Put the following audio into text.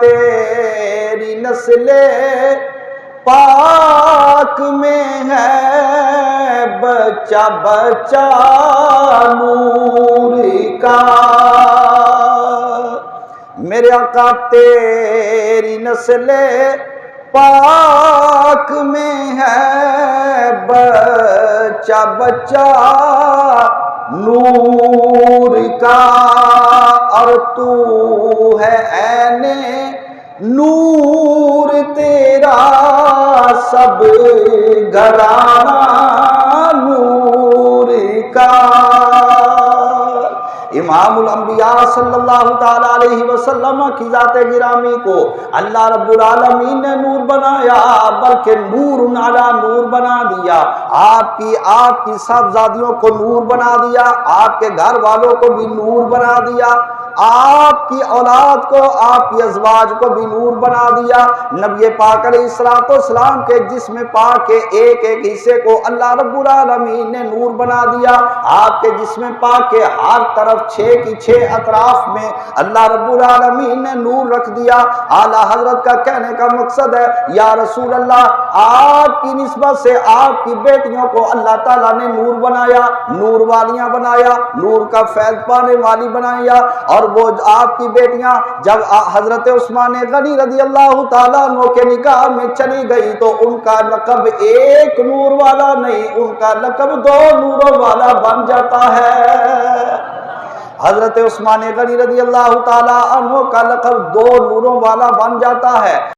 تیری نسل پاک میں ہے بچہ بچہ نور کا، میرے آقا تیری نسل پاک میں ہے بچہ بچہ نور کا، اور تو ہے عین نور تیرا سب گھرانہ نور کا۔ امام الانبیاء صلی اللہ تعالیٰ علیہ وسلم کی ذات گرامی کو اللہ رب العالمین نے نور بنایا، بلکہ نور علی نور بنا دیا۔ آپ کی صاحبزادیوں کو نور بنا دیا، آپ کے گھر والوں کو بھی نور بنا دیا، آپ کی اولاد کو، آپ کی ازواج کو بھی نور بنا دیا۔ نبی پاک علیہ السلام کے جسم پاک کے ایک ایک حصے کو اللہ رب العالمین نے نور بنا دیا۔ آپ کے جسم پاک کے ہر طرف 6 کی 6 اطراف میں اللہ رب العالمین نے نور رکھ دیا۔ اعلیٰ حضرت کا کہنے کا مقصد ہے یا رسول اللہ، آپ کی نسبت سے آپ کی بیٹیوں کو اللہ تعالیٰ نے نور بنایا، نور والیاں بنایا، نور کا فیض پانے والی بنایا۔ اور وہ آپ کی بیٹیاں جب حضرت عثمان غنی رضی اللہ تعالیٰ عنہ کے نکاح میں چلی گئی تو ان کا لقب ایک نور والا نہیں، ان کا لقب 2 نوروں والا بن جاتا ہے۔ حضرت عثمان غنی رضی اللہ تعالیٰ عنہ کا لقب 2 نوروں والا بن جاتا ہے۔